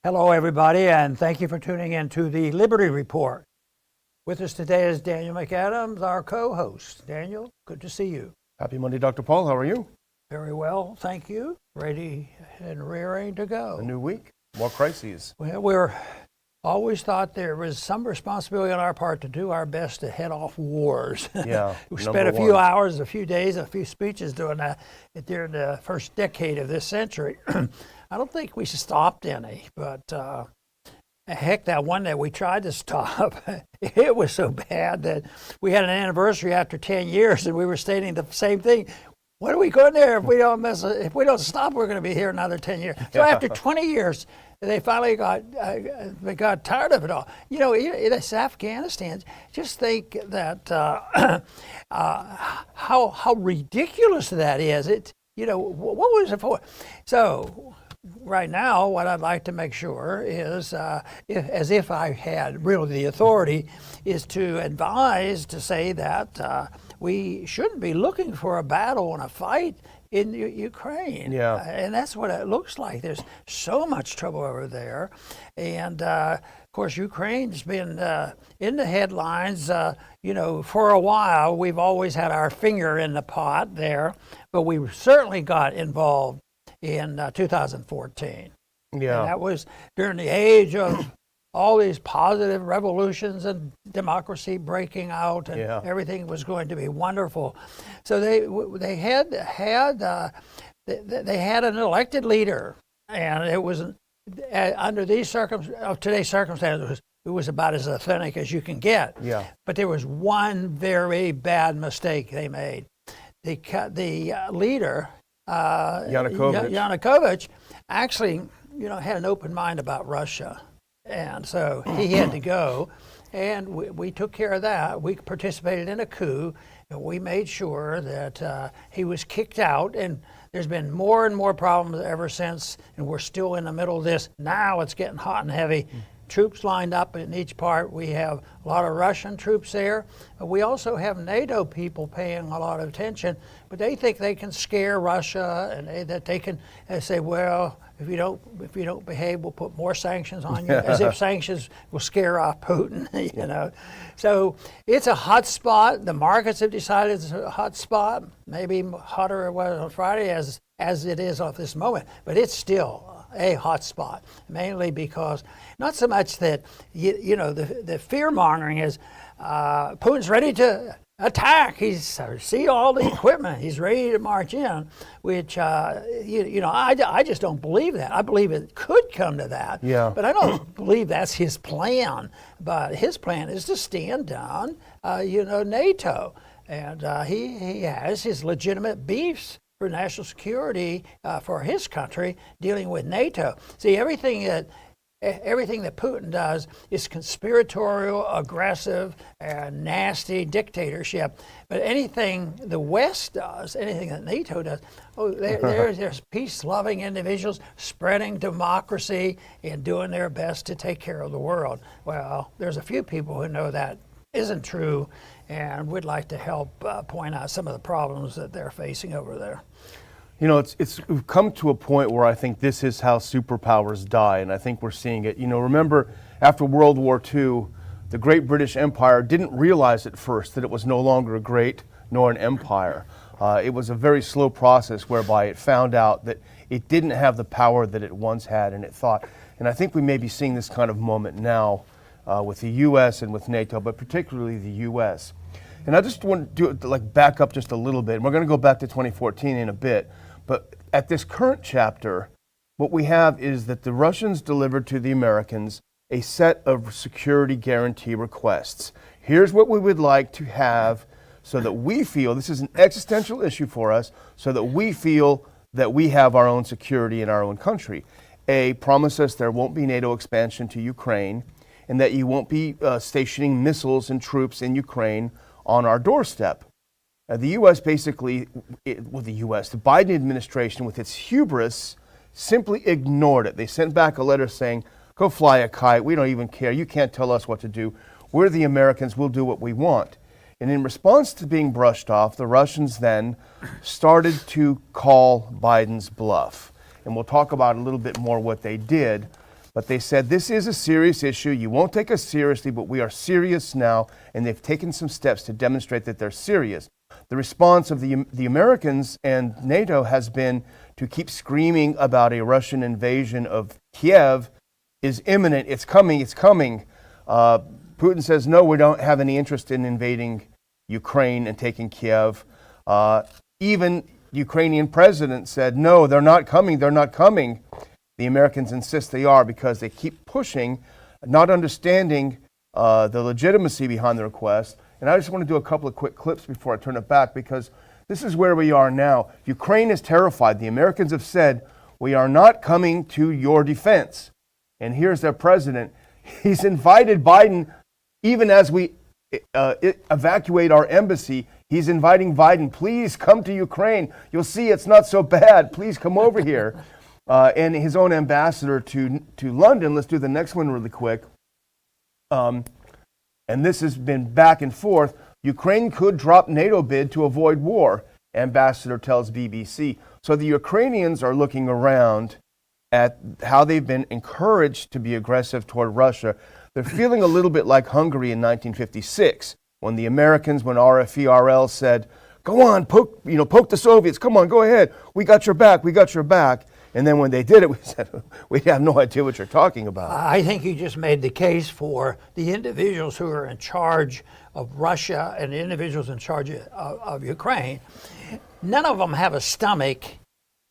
Hello, everybody, and thank you for tuning in to the Liberty Report. With us today is Daniel McAdams, our co-host. Daniel, good to see you. Happy Monday, Dr. Paul. How are you? Very well, thank you. Ready and raring to go. A new week, more crises. Well, we're always thought there was some responsibility on our part to do our best to head off wars. Yeah. We spent a few hours, a few days, a few speeches doing that during the first decade of this century. I don't think we stopped any, but heck, that one that we tried to stop, it was so bad that we had an anniversary after 10 years and we were stating the same thing. When are we going there? If we don't stop, we're going to be here another 10 years. So after 20 years, they finally got tired of it all. You know, it's Afghanistan. Just think that how ridiculous that is. What was it for? So right now, what I'd like to make sure is, as if I had really the authority, is to advise to say that we shouldn't be looking for a battle and a fight in Ukraine. Yeah. And that's what it looks like. There's so much trouble over there. And of course, Ukraine's been in the headlines, for a while. We've always had our finger in the pot there, but we certainly got involved in 2014. Yeah. And that was during the age of all these positive revolutions and democracy breaking out, and everything was going to be wonderful. So they had an elected leader, and it was under these today's circumstances, it was about as authentic as you can get. Yeah. But there was one very bad mistake they made. The leader, Yanukovych, actually, had an open mind about Russia. And so he had to go, and we took care of that. We participated in a coup, and we made sure that he was kicked out, and there's been more and more problems ever since, and we're still in the middle of this. Now it's getting hot and heavy. Troops lined up in each part. We have a lot of Russian troops there. We also have NATO people paying a lot of attention, but they think they can scare Russia, and that they can say, well, if you don't behave, we'll put more sanctions on you, as if sanctions will scare off Putin. So it's a hot spot. The markets have decided it's a hot spot, maybe hotter it was on Friday as it is at this moment, but it's still a hot spot, mainly because not so much that the fear mongering is Putin's ready to attack. See all the equipment. He's ready to march in, which I just don't believe that. I believe it could come to that. Yeah. But I don't believe that's his plan. But his plan is to stand down, NATO, and he has his legitimate beefs for national security for his country dealing with NATO. See, everything that Putin does is conspiratorial, aggressive, and nasty dictatorship. But anything the West does, anything that NATO does, there's peace-loving individuals spreading democracy and doing their best to take care of the world. Well, there's a few people who know that isn't true, and would like to help point out some of the problems that they're facing over there. We've come to a point where I think this is how superpowers die, and I think we're seeing it. Remember, after World War II, the Great British Empire didn't realize at first that it was no longer a great nor an empire. It was a very slow process whereby it found out that it didn't have the power that it once had, and it thought. And I think we may be seeing this kind of moment now with the U.S. and with NATO, but particularly the U.S. And I just want to back up just a little bit. And we're going to go back to 2014 in a bit. But at this current chapter, what we have is that the Russians delivered to the Americans a set of security guarantee requests. Here's what we would like to have so that we feel, this is an existential issue for us, so that we feel that we have our own security in our own country. A, promise us there won't be NATO expansion to Ukraine, and that you won't be stationing missiles and troops in Ukraine on our doorstep. The U.S. basically, the Biden administration, with its hubris, simply ignored it. They sent back a letter saying, go fly a kite, we don't even care, you can't tell us what to do. We're the Americans, we'll do what we want. And in response to being brushed off, the Russians then started to call Biden's bluff. And we'll talk about a little bit more what they did. But they said, this is a serious issue. You won't take us seriously, but we are serious now. And they've taken some steps to demonstrate that they're serious. The response of the Americans and NATO has been to keep screaming about a Russian invasion of Kiev is imminent. It's coming. It's coming. Putin says, no, we don't have any interest in invading Ukraine and taking Kiev. Even Ukrainian president said, no, they're not coming. They're not coming. The Americans insist they are because they keep pushing, not understanding the legitimacy behind the request. And I just want to do a couple of quick clips before I turn it back, because this is where we are now. Ukraine is terrified. The Americans have said, we are not coming to your defense. And here's their president. He's invited Biden, even as we evacuate our embassy, he's inviting Biden, please come to Ukraine. You'll see it's not so bad. Please come over here. And his own ambassador to London, let's do the next one really quick. And this has been back and forth. Ukraine could drop NATO bid to avoid war, ambassador tells BBC. So the Ukrainians are looking around at how they've been encouraged to be aggressive toward Russia. They're feeling a little bit like Hungary in 1956, when the Americans, when RFE/RL said, go on, poke the Soviets, come on, go ahead, we got your back, we got your back. And then when they did it, we said, we have no idea what you're talking about. I think you just made the case for the individuals who are in charge of Russia and the individuals in charge of Ukraine. None of them have a stomach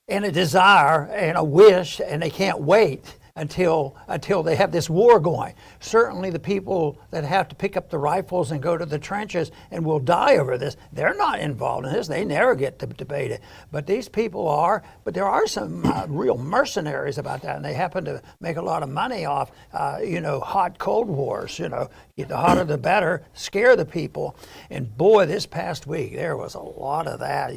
and a desire and a wish, and they can't wait until they have this war going. Certainly the people that have to pick up the rifles and go to the trenches and will die over this, they're not involved in this. They never get to debate it. But these people are, but there are some real mercenaries about that, and they happen to make a lot of money off, hot cold wars, the hotter the better, scare the people. And boy, this past week, there was a lot of that,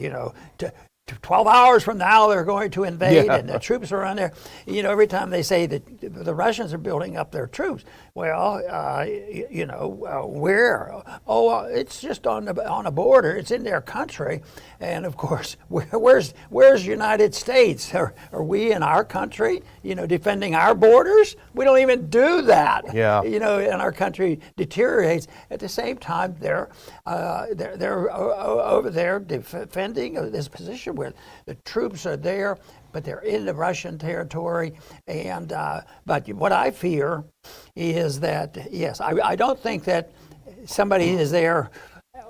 12 hours from now, they're going to invade, and the troops are on there. Every time they say that the Russians are building up their troops, well, where? Oh, it's just on a border. It's in their country, and of course, where's United States? Are we in our country? Defending our borders? We don't even do that. Yeah. And our country deteriorates. At the same time, they're over there defending this position where the troops are there, but they're in the Russian territory. And but what I fear is that, yes, I don't think that somebody is there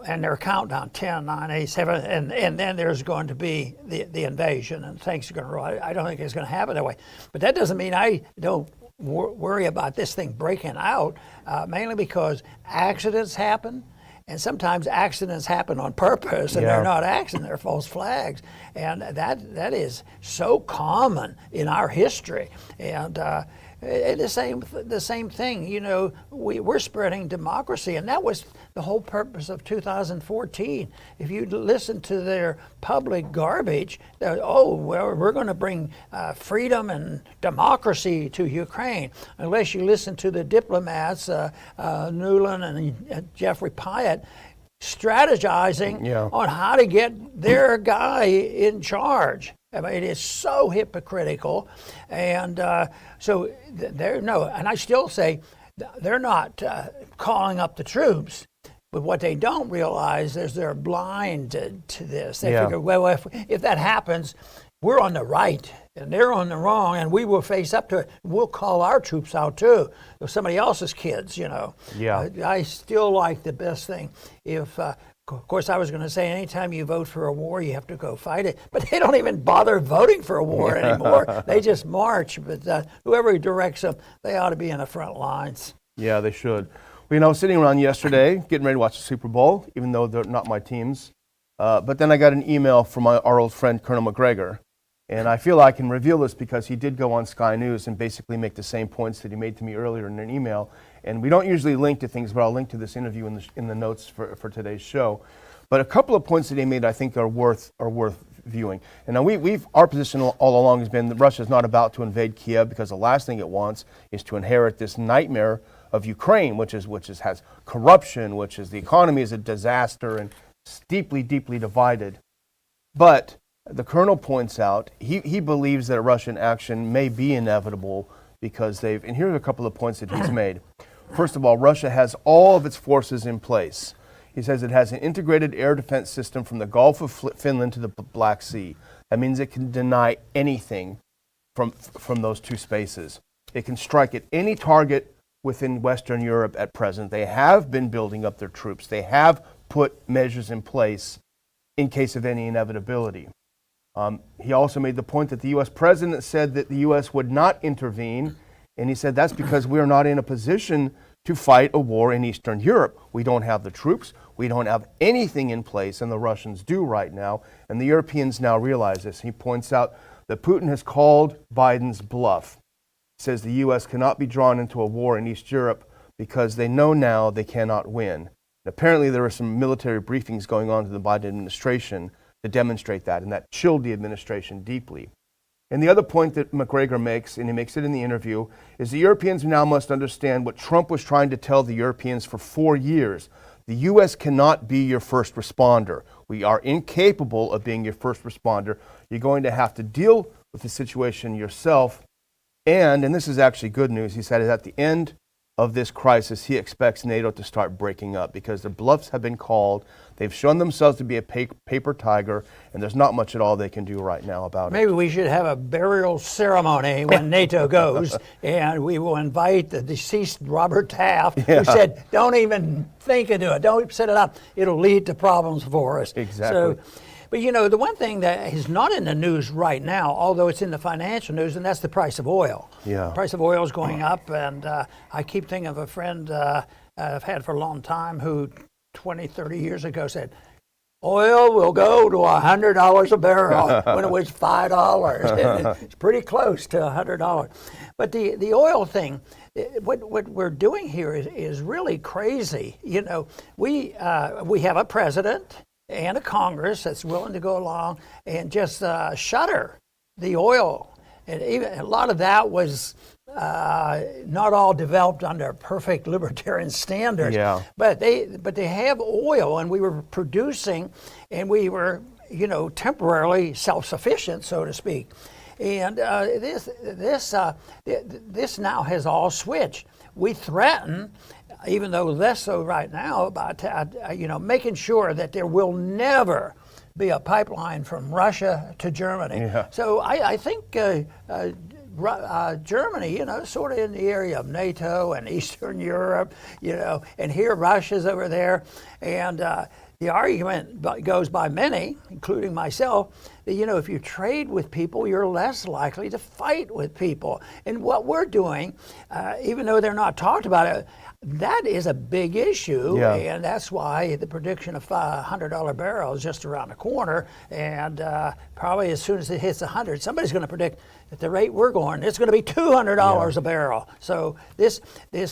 and they're counting down 10, 9, 8, 7, and then there's going to be the invasion and things are going to roll. I don't think it's going to happen that way. But that doesn't mean I don't worry about this thing breaking out, mainly because accidents happen. And sometimes accidents happen on purpose, and they're not accidents, they're false flags. And that is so common in our history. And the same thing, we're spreading democracy, and that was the whole purpose of 2014. If you listen to their public garbage, we're going to bring freedom and democracy to Ukraine. Unless you listen to the diplomats, Nuland and Jeffrey Pyatt, strategizing on how to get their guy in charge. I mean, it is so hypocritical, and so and I still say they're not calling up the troops, but what they don't realize is they're blind to this. They figure, well, if that happens, we're on the right and they're on the wrong, and we will face up to it. We'll call our troops out too, or somebody else's kids. I still like the best thing if. Of course, I was going to say anytime you vote for a war, you have to go fight it. But they don't even bother voting for a war anymore. They just march. But whoever directs them, they ought to be in the front lines. Yeah, they should. Well, sitting around yesterday, getting ready to watch the Super Bowl, even though they're not my teams. But then I got an email from our old friend, Colonel McGregor. And I feel I can reveal this because he did go on Sky News and basically make the same points that he made to me earlier in an email. And we don't usually link to things, but I'll link to this interview in the notes for today's show. But a couple of points that he made I think are worth viewing. And now our position all along has been that Russia is not about to invade Kiev, because the last thing it wants is to inherit this nightmare of Ukraine, which has corruption, which is the economy is a disaster and deeply, deeply divided. But the colonel points out he believes that Russian action may be inevitable because and here are a couple of points that he's made. First of all, Russia has all of its forces in place. He says it has an integrated air defense system from the Gulf of Finland to the Black Sea. That means it can deny anything from those two spaces. It can strike at any target within Western Europe at present. They have been building up their troops. They have put measures in place in case of any inevitability. He also made the point that the U.S. president said that the U.S. would not intervene, and he said that's because we are not in a position to fight a war in Eastern Europe. We don't have the troops, we don't have anything in place, and the Russians do right now, and the Europeans now realize this. He points out that Putin has called Biden's bluff. He says the U.S. cannot be drawn into a war in East Europe because they know now they cannot win. And apparently there are some military briefings going on to the Biden administration to demonstrate that, and that chilled the administration deeply. And the other point that McGregor makes, and he makes it in the interview, is the Europeans now must understand what Trump was trying to tell the Europeans for 4 years. The U.S. cannot be your first responder. We are incapable of being your first responder. You're going to have to deal with the situation yourself. And this is actually good news, he said at the end of this crisis, he expects NATO to start breaking up because the bluffs have been called. They've shown themselves to be a paper tiger, and there's not much at all they can do right now about it. Maybe we should have a burial ceremony when NATO goes, and we will invite the deceased Robert Taft, who said, don't even think of it, don't set it up. It'll lead to problems for us. Exactly. But you know, the one thing that is not in the news right now, although it's in the financial news, and that's the price of oil. Yeah. The price of oil is going up, and I keep thinking of a friend I've had for a long time who 20, 30 years ago said, oil will go to $100 a barrel when it was $5. It's pretty close to $100. But the oil thing, what we're doing here is really crazy. You know, we have a president and a Congress that's willing to go along and just shutter the oil. And even a lot of that was not all developed under perfect libertarian standards. Yeah. But they have oil, and we were producing, and we were, you know, temporarily self-sufficient, so to speak. And this now has all switched. We threaten, even though less so right now, about making sure that there will never be a pipeline from Russia to Germany. Yeah. So I think Germany, you know, sort of in the area of NATO and Eastern Europe, you know, and here Russia's over there, and the argument goes by many, including myself, that, you know, if you trade with people, you're less likely to fight with people. And what we're doing, even though they're not talked about it, that is a big issue, and that's why the prediction of $100 barrel is just around the corner, and probably as soon as it hits 100, somebody's going to predict at the rate we're going, it's going to be $200 a barrel. So this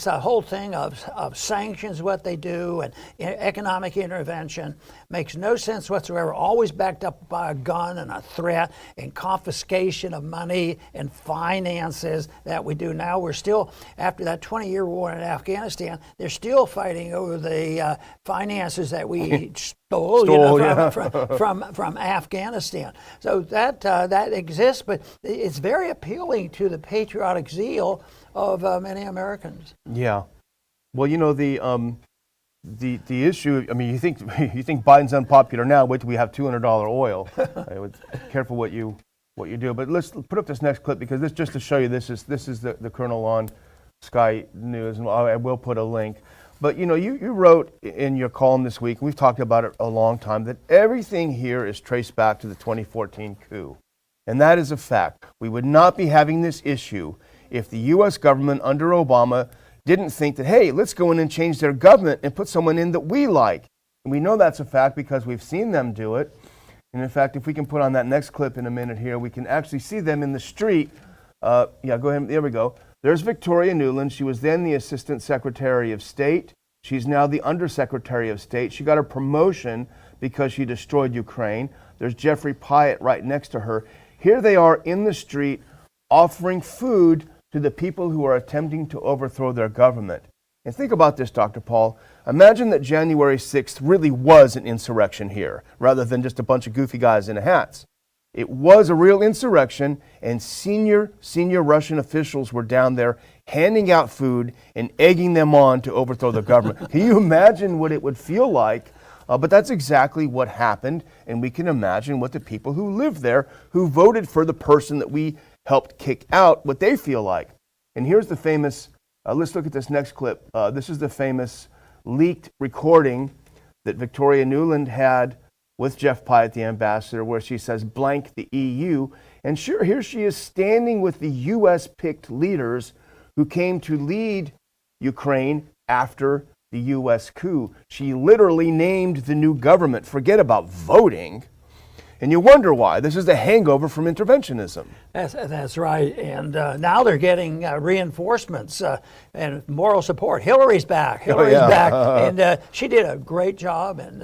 whole thing of sanctions, what they do, and economic intervention makes no sense whatsoever, always backed up by a gun and a threat and confiscation of money and finances that we do now. We're still, after that 20-year war in Afghanistan, they're still fighting over the finances that we stole from Afghanistan. So that exists, but it's very appealing to the patriotic zeal of many Americans. Yeah. Well, you know, the issue, I mean, you think Biden's unpopular now, wait till we have $200 oil. Careful what you do. But let's put up this next clip, because this, just to show you, this is the Colonel on Sky News, and I will put a link. But you know, you wrote in your column this week, we've talked about it a long time, that everything here is traced back to the 2014 coup. And that is a fact. We would not be having this issue if the U.S. government under Obama didn't think that, hey, let's go in and change their government and put someone in that we like. And we know that's a fact because we've seen them do it. And in fact, if we can put on that next clip in a minute here, we can actually see them in the street. Go ahead. There we go. There's Victoria Nuland. She was then the Assistant Secretary of State. She's now the Undersecretary of State. She got a promotion because she destroyed Ukraine. There's Jeffrey Pyatt right next to her. Here they are in the street offering food to the people who are attempting to overthrow their government. And think about this, Dr. Paul. Imagine that January 6th really was an insurrection here, rather than just a bunch of goofy guys in hats. It was a real insurrection, and senior Russian officials were down there handing out food and egging them on to overthrow the government. Can you imagine what it would feel like? But that's exactly what happened, and we can imagine what the people who live there, who voted for the person that we helped kick out, what they feel like. And here's the famous, let's look at this next clip. This is the famous leaked recording that Victoria Nuland had with Jeff Pyatt, the ambassador, where she says, blank the EU. And sure, here she is standing with the U.S.-picked leaders who came to lead Ukraine after the U.S. coup. She literally named the new government. Forget about voting. And you wonder why. This is the hangover from interventionism. That's right. And now they're getting reinforcements and moral support. Hillary's back. Hillary's back. And she did a great job in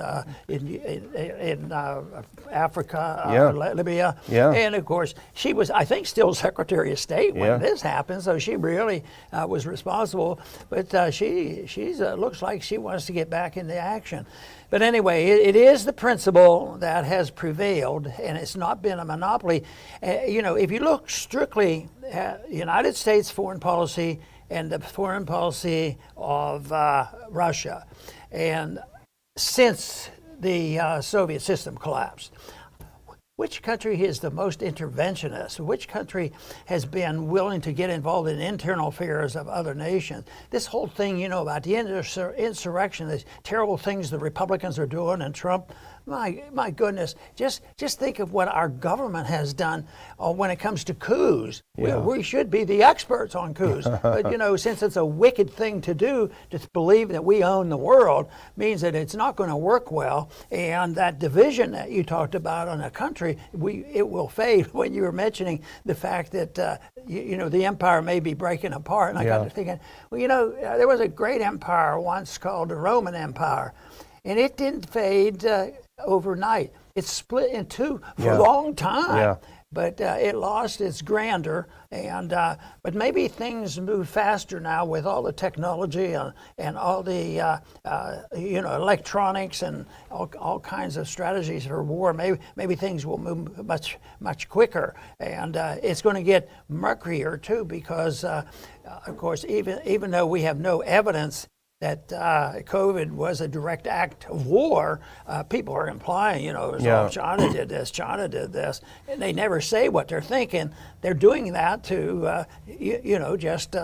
Africa, Libya. And of course, she was, I think, still Secretary of State when this happened. So she really was responsible. But she looks like she wants to get back into action. But anyway, it is the principle that has prevailed, and it's not been a monopoly. If you look strictly at United States foreign policy and the foreign policy of Russia, and since the Soviet system collapsed, which country is the most interventionist? Which country has been willing to get involved in internal affairs of other nations? This whole thing, about the insurrection, the terrible things the Republicans are doing, and Trump, my goodness, just think of what our government has done when it comes to coups. We should be the experts on coups. But, since it's a wicked thing to do, to believe that we own the world means that it's not going to work well. And that division that you talked about on a country, it will fade. When you were mentioning the fact that, the empire may be breaking apart. And I got to thinking, there was a great empire once called the Roman Empire. And it didn't fade overnight. It split in two for a long time. But it lost its grandeur, and but maybe things move faster now with all the technology and all the electronics and all kinds of strategies for war. Maybe things will move much quicker, and it's going to get murkier too, because of course, even though we have no evidence that COVID was a direct act of war, people are implying, China did this, and they never say what they're thinking. They're doing that to, just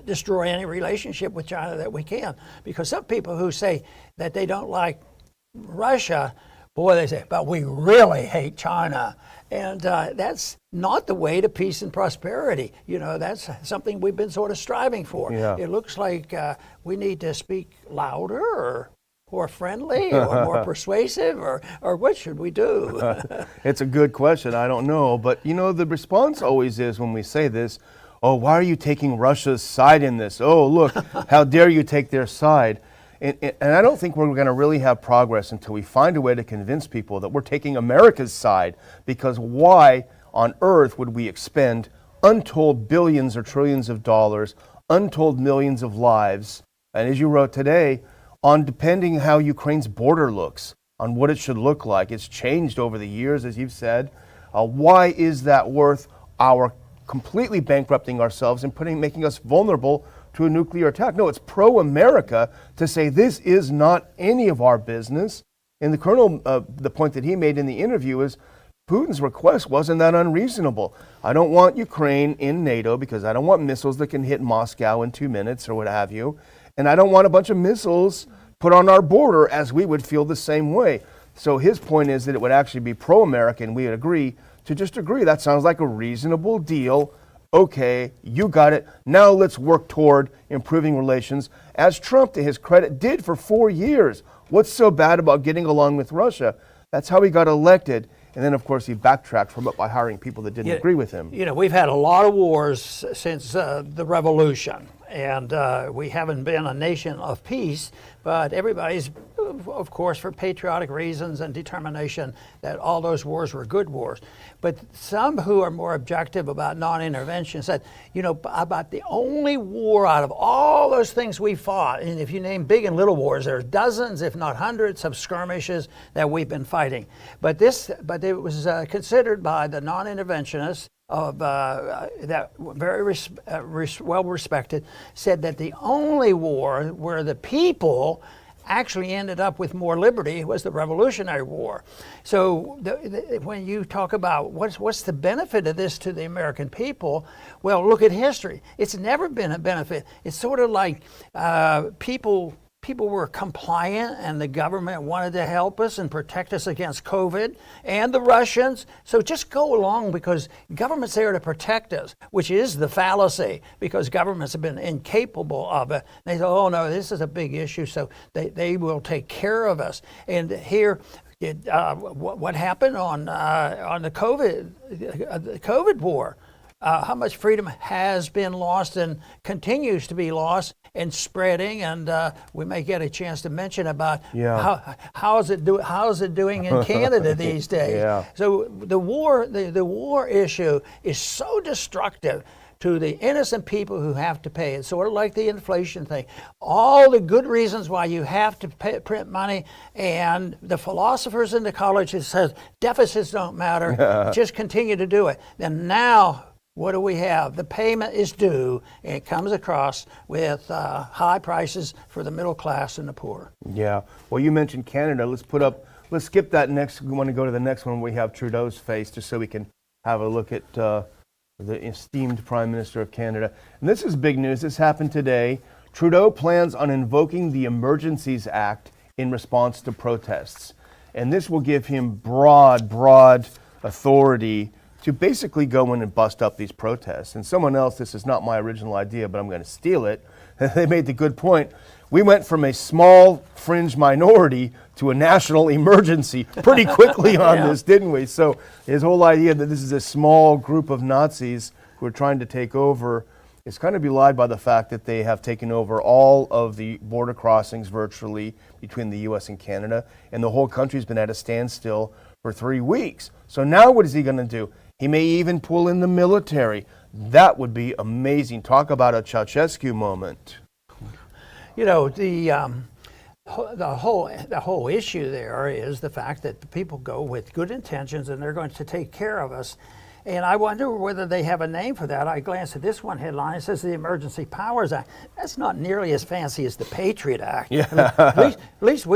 destroy any relationship with China that we can. Because some people who say that they don't like Russia, boy, they say, but we really hate China. And that's not the way to peace and prosperity. That's something we've been sort of striving for. It looks like we need to speak louder or more friendly or more persuasive, or what should we do? It's a good question. I don't know. But, the response always is when we say this, oh, why are you taking Russia's side in this? Oh, look, how dare you take their side? And I don't think we're going to really have progress until we find a way to convince people that we're taking America's side, because why on earth would we expend untold billions or trillions of dollars, untold millions of lives, and as you wrote today, on depending how Ukraine's border looks, on what it should look like. It's changed over the years, as you've said. Why is that worth our completely bankrupting ourselves and making us vulnerable to a nuclear attack? No, it's pro-America to say this is not any of our business. And the colonel, the point that he made in the interview is Putin's request wasn't that unreasonable. I don't want Ukraine in NATO because I don't want missiles that can hit Moscow in 2 minutes or what have you. And I don't want a bunch of missiles put on our border, as we would feel the same way. So his point is that it would actually be pro-American. We would agree to just agree. That sounds like a reasonable deal. Okay, you got it. Now let's work toward improving relations, as Trump, to his credit, did for 4 years. What's so bad about getting along with Russia? That's how he got elected. And then, of course, he backtracked from it by hiring people that didn't agree with him. We've had a lot of wars since the revolution, and we haven't been a nation of peace, but everybody's of course, for patriotic reasons and determination that all those wars were good wars. But some who are more objective about non-intervention said, about the only war out of all those things we fought, and if you name big and little wars, there's dozens, if not hundreds, of skirmishes that we've been fighting. But it was considered by the non-interventionists of that very well respected, said that the only war where the people actually ended up with more liberty was the Revolutionary War. So when you talk about what's the benefit of this to the American people, well, look at history. It's never been a benefit. It's sort of like people were compliant and the government wanted to help us and protect us against COVID and the Russians. So just go along because government's there to protect us, which is the fallacy because governments have been incapable of it. They say, oh no, this is a big issue, so they will take care of us. And here, what happened on the COVID war? How much freedom has been lost and continues to be lost and spreading, and we may get a chance to mention about how is it doing in Canada these days. Yeah. So the war issue is so destructive to the innocent people who have to pay. It's sort of like the inflation thing. All the good reasons why you have to print money, and the philosophers in the colleges says deficits don't matter, just continue to do it. Then now, what do we have? The payment is due, and it comes across with high prices for the middle class and the poor. Yeah. Well, you mentioned Canada. Let's skip that next. We want to go to the next one. We have Trudeau's face, just so we can have a look at the esteemed Prime Minister of Canada. And this is big news. This happened today. Trudeau plans on invoking the Emergencies Act in response to protests. And this will give him broad authority to basically go in and bust up these protests. And someone else, this is not my original idea, but I'm going to steal it. They made the good point. We went from a small fringe minority to a national emergency pretty quickly on this, didn't we? So his whole idea that this is a small group of Nazis who are trying to take over is kind of belied by the fact that they have taken over all of the border crossings virtually between the U.S. and Canada, and the whole country's been at a standstill for 3 weeks. So now what is he going to do? He may even pull in the military. That would be amazing. Talk about a Ceausescu moment. The whole issue there is the fact that the people go with good intentions and they're going to take care of us. And I wonder whether they have a name for that. I glanced at this one headline. It says the Emergency Powers Act. That's not nearly as fancy as the Patriot Act. Yeah. At least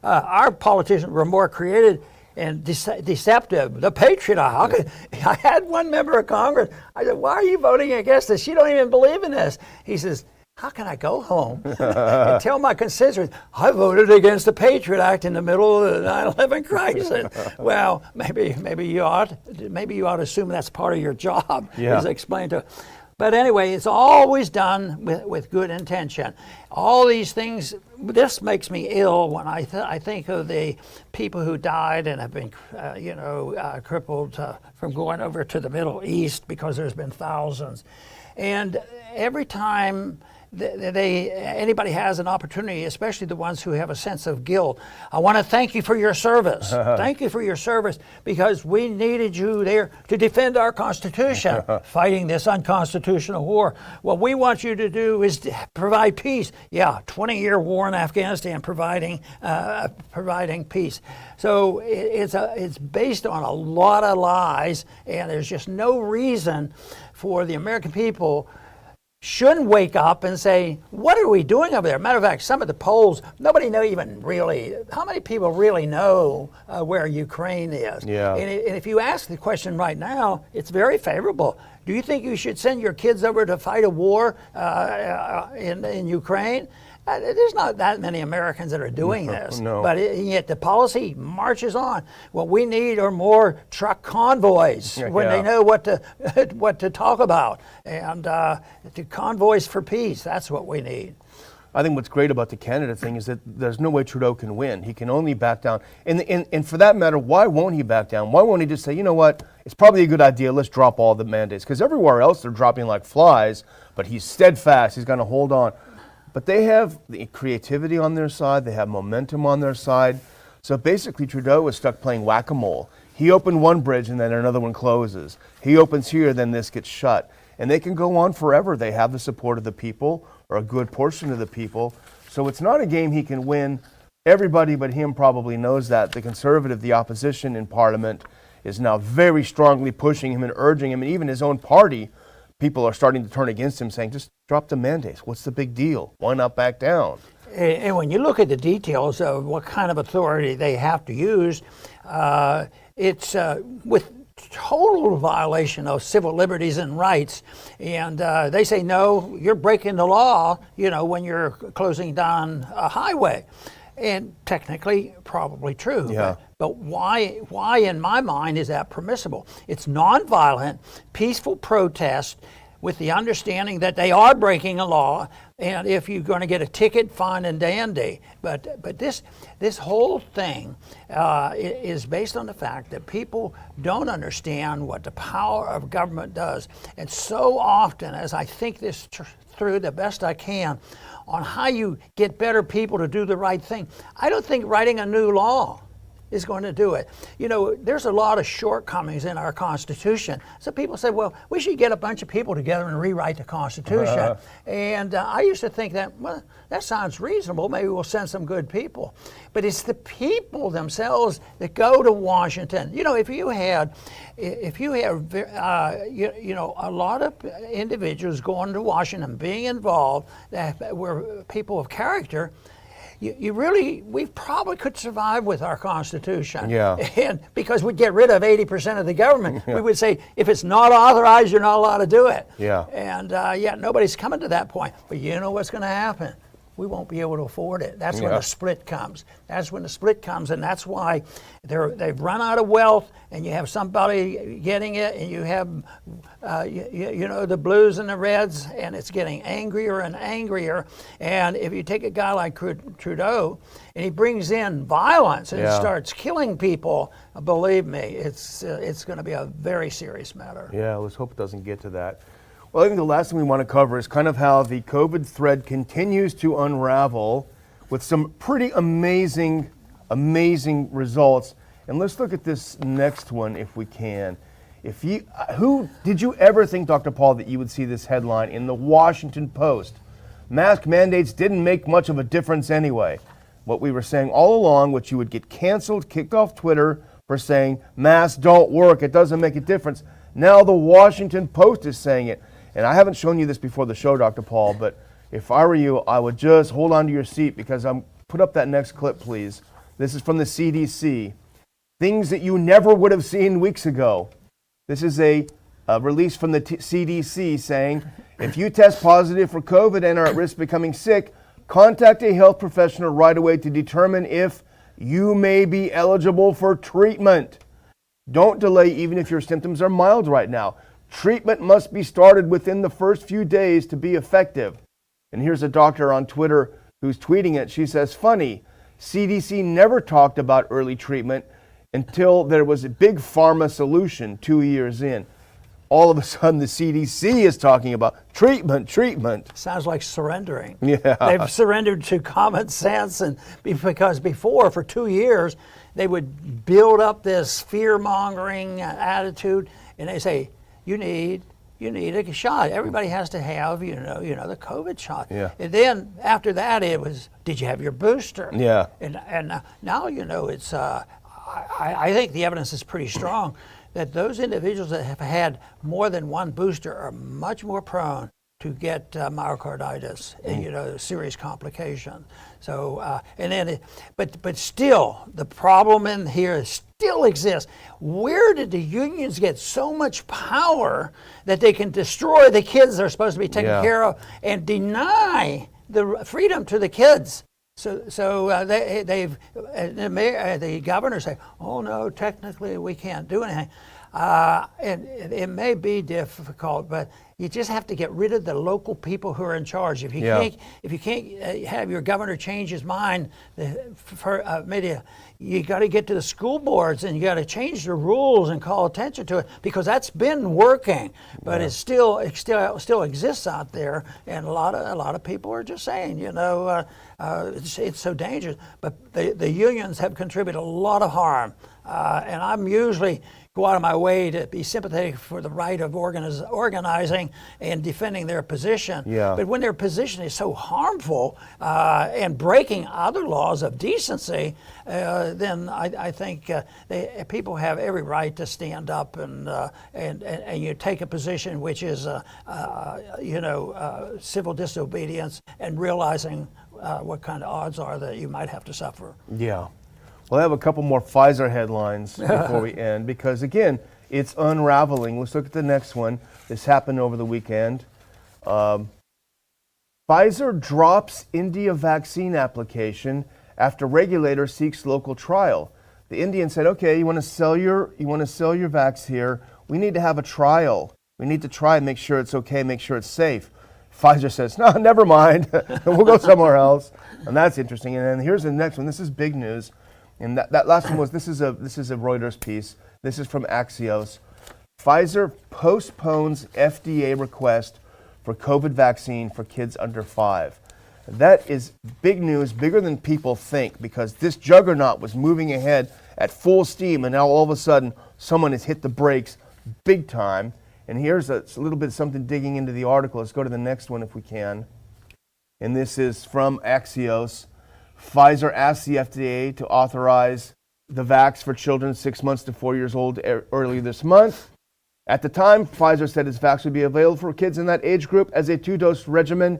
our politicians were more creative and deceptive. The Patriot Act. I had one member of Congress. I said, why are you voting against this? You don't even believe in this. He says, how can I go home and tell my constituents I voted against the Patriot Act in the middle of the 9/11 crisis? Well, maybe you ought to assume that's part of your job. Yeah. Is explain to. But anyway, it's always done with good intention. All these things, this makes me ill when I think of the people who died and have been, crippled from going over to the Middle East, because there's been thousands. And every time anybody has an opportunity, especially the ones who have a sense of guilt, I want to thank you for your service. Thank you for your service, because we needed you there to defend our Constitution, fighting this unconstitutional war. What we want you to do is to provide peace. Yeah, 20-year war in Afghanistan, providing peace. So it's based on a lot of lies, and there's just no reason for the American people shouldn't wake up and say, what are we doing over there? Matter of fact, some of the polls, nobody know even really, how many people really know where Ukraine is? Yeah. And if you ask the question right now, it's very favorable. Do you think you should send your kids over to fight a war in Ukraine? There's not that many Americans that are doing this, no. But yet the policy marches on. What we need are more truck convoys when they know what to talk about, and to convoys for peace. That's what we need. I think what's great about the Canada thing is that there's no way Trudeau can win. He can only back down. And for that matter, why won't he back down? Why won't he just say, you know what, it's probably a good idea, let's drop all the mandates? Because everywhere else they're dropping like flies, but he's steadfast. He's going to hold on. But they have the creativity on their side. They have momentum on their side. So basically, Trudeau is stuck playing whack-a-mole. He opened one bridge and then another one closes. He opens here, then this gets shut. And they can go on forever. They have the support of the people, or a good portion of the people. So it's not a game he can win. Everybody but him probably knows that. The Conservative, the opposition in Parliament, is now very strongly pushing him and urging him, and even his own party, people are starting to turn against him, saying, just drop the mandates. What's the big deal? Why not back down? And when you look at the details of what kind of authority they have to use, it's with total violation of civil liberties and rights. And they say, no, you're breaking the law, when you're closing down a highway. And technically, probably true. Yeah. But why in my mind is that permissible? It's nonviolent, peaceful protest with the understanding that they are breaking a law, and if you're going to get a ticket, fine and dandy. But this whole thing is based on the fact that people don't understand what the power of government does. And so often, as I think this through the best I can, on how you get better people to do the right thing, I don't think writing a new law is going to do it. There's a lot of shortcomings in our Constitution. So people say, well, we should get a bunch of people together and rewrite the Constitution. And I used to think that, well, that sounds reasonable. Maybe we'll send some good people. But it's the people themselves that go to Washington. If you have a lot of individuals going to Washington, being involved, that were people of character, we probably could survive with our Constitution. Yeah. And because we'd get rid of 80% of the government, we would say, if it's not authorized, you're not allowed to do it. Yeah. And yet nobody's coming to that point. But you know what's going to happen? We won't be able to afford it. That's when the split comes. That's when the split comes, and that's why they've run out of wealth, and you have somebody getting it, and you have, the blues and the reds, and it's getting angrier and angrier. And if you take a guy like Trudeau, and he brings in violence and starts killing people, believe me, it's going to be a very serious matter. Yeah, let's hope it doesn't get to that. Well, I think the last thing we want to cover is kind of how the COVID thread continues to unravel with some pretty amazing results. And let's look at this next one if we can. Who did you ever think, Dr. Paul, that you would see this headline in the Washington Post? Mask mandates didn't make much of a difference anyway. What we were saying all along, which you would get canceled, kicked off Twitter for saying masks don't work, it doesn't make a difference. Now the Washington Post is saying it. And I haven't shown you this before the show, Dr. Paul, but if I were you, I would just hold on to your seat because put up that next clip, please. This is from the CDC. Things that you never would have seen weeks ago. This is a release from the CDC saying, if you test positive for COVID and are at risk of becoming sick, contact a health professional right away to determine if you may be eligible for treatment. Don't delay even if your symptoms are mild right now. Treatment must be started within the first few days to be effective. And here's a doctor on Twitter who's tweeting it. She says, funny, CDC never talked about early treatment until there was a big pharma solution 2 years in. All of a sudden, the CDC is talking about treatment. Sounds like surrendering. Yeah. They've surrendered to common sense, and because before, for 2 years, they would build up this fear-mongering attitude, and they say, you need a shot. Everybody has to have, the COVID shot. Yeah. And then after that, it was, did you have your booster? Yeah. And now, it's, I think the evidence is pretty strong that those individuals that have had more than one booster are much more prone to get myocarditis and serious complication. So but still the problem in here still exists. Where did the unions get so much power that they can destroy the kids they're supposed to be taking care of and deny the freedom to the kids? So the governors say, oh no, technically we can't do anything. And it may be difficult, but you just have to get rid of the local people who are in charge. If you can't have your governor change his mind, you got to get to the school boards and you got to change the rules and call attention to it, because that's been working, but it still exists out there, and a lot of people are just saying, it's so dangerous. But the unions have contributed a lot of harm, and I'm usually go out of my way to be sympathetic for the right of organizing and defending their position. Yeah. But when their position is so harmful and breaking other laws of decency, then I think people have every right to stand up and you take a position which is civil disobedience, and realizing what kind of odds are that you might have to suffer. Yeah. Well, I have a couple more Pfizer headlines before we end, because again, it's unraveling. Let's look at the next one. This happened over the weekend. Pfizer drops India vaccine application after regulator seeks local trial. The Indian said, "Okay, you want to sell your vax here? We need to have a trial. We need to try and make sure it's okay, make sure it's safe." Pfizer says, "No, never mind. We'll go somewhere else." And that's interesting. And then here's the next one. This is big news. And that last one was, this is a Reuters piece. This is from Axios. Pfizer postpones FDA request for COVID vaccine for kids under 5. That is big news, bigger than people think, because this juggernaut was moving ahead at full steam, and now all of a sudden someone has hit the brakes big time. And here's a little bit of something digging into the article. Let's go to the next one if we can. And this is from Axios. Pfizer asked the FDA to authorize the vax for children 6 months to 4 years old earlier this month. At the time, Pfizer said its vax would be available for kids in that age group as a 2-dose regimen.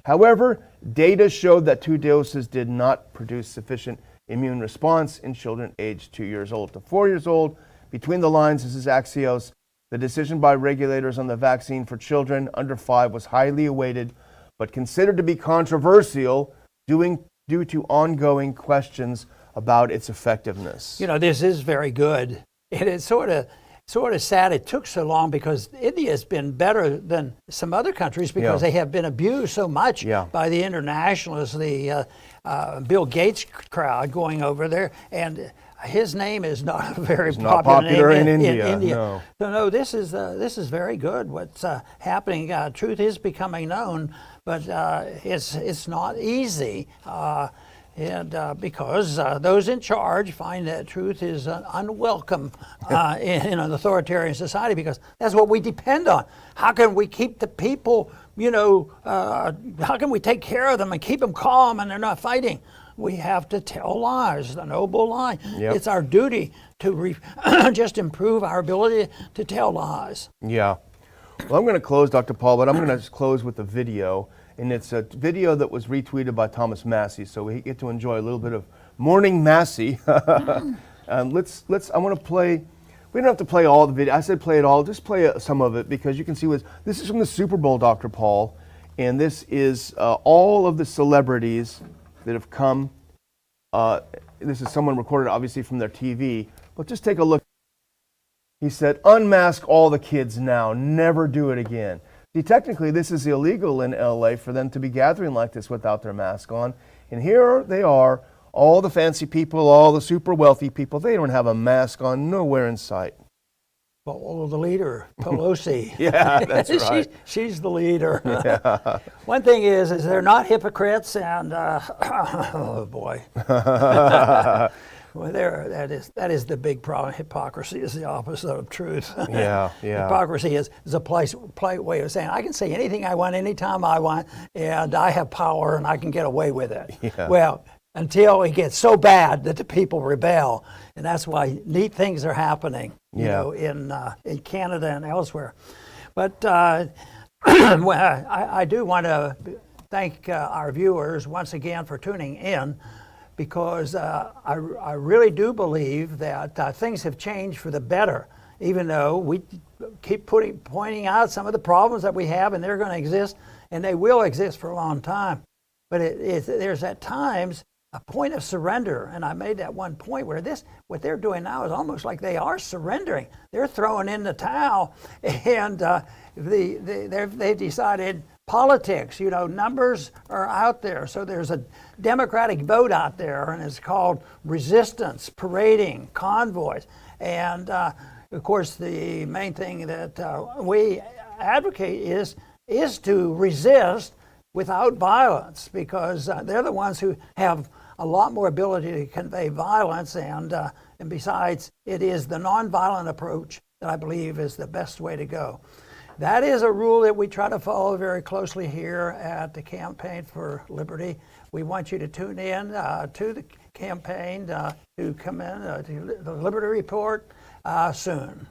However, data showed that 2 doses did not produce sufficient immune response in children aged 2 years old to 4 years old. Between the lines, this is Axios. The decision by regulators on the vaccine for children under 5 was highly awaited, but considered to be controversial, due to ongoing questions about its effectiveness. This is very good. And it's sort of sad it took so long, because India has been better than some other countries, because they have been abused so much by the internationalists, the Bill Gates crowd going over there, and his name is not a very popular name in India. No, this is very good. What's happening? Truth is becoming known, but it's not easy. Because those in charge find that truth is unwelcome in an authoritarian society, because that's what we depend on. How can we keep the people, how can we take care of them and keep them calm and they're not fighting? We have to tell lies, the noble lie. Yep. It's our duty to just improve our ability to tell lies. Yeah. Well, I'm going to close, Dr. Paul, but I'm going to close with a video. And it's a video that was retweeted by Thomas Massey, so we get to enjoy a little bit of morning Massey. I want to play. We don't have to play all the video. I said play it all. Just play some of it, because you can see this is from the Super Bowl, Dr. Paul, and this is all of the celebrities that have come. This is someone recorded, obviously, from their TV. But just take a look. He said, "Unmask all the kids now. Never do it again." See, technically, this is illegal in LA for them to be gathering like this without their mask on. And here they are, all the fancy people, all the super wealthy people, they don't have a mask on, nowhere in sight. Well, the leader, Pelosi. Yeah, that's right. She's the leader. Yeah. One thing is they're not hypocrites, and oh boy. Well, that is the big problem. Hypocrisy is the opposite of truth. Yeah. Hypocrisy is a polite way of saying, I can say anything I want, anytime I want, and I have power and I can get away with it. Yeah. Well, until it gets so bad that the people rebel, and that's why neat things are happening, in Canada and elsewhere. But I do want to thank our viewers once again for tuning in, because I really do believe that things have changed for the better, even though we keep pointing out some of the problems that we have, and they're going to exist, and they will exist for a long time. But there's at times a point of surrender. And I made that one point where what they're doing now is almost like they are surrendering. They're throwing in the towel, and they've decided politics, numbers are out there. So there's a Democratic vote out there, and it's called resistance, parading, convoys. And of course, the main thing that we advocate is to resist without violence, because they're the ones who have a lot more ability to convey violence, and besides, it is the nonviolent approach that I believe is the best way to go. That is a rule that we try to follow very closely here at the Campaign for Liberty. We want you to tune in to the campaign, to come in to the Liberty Report soon.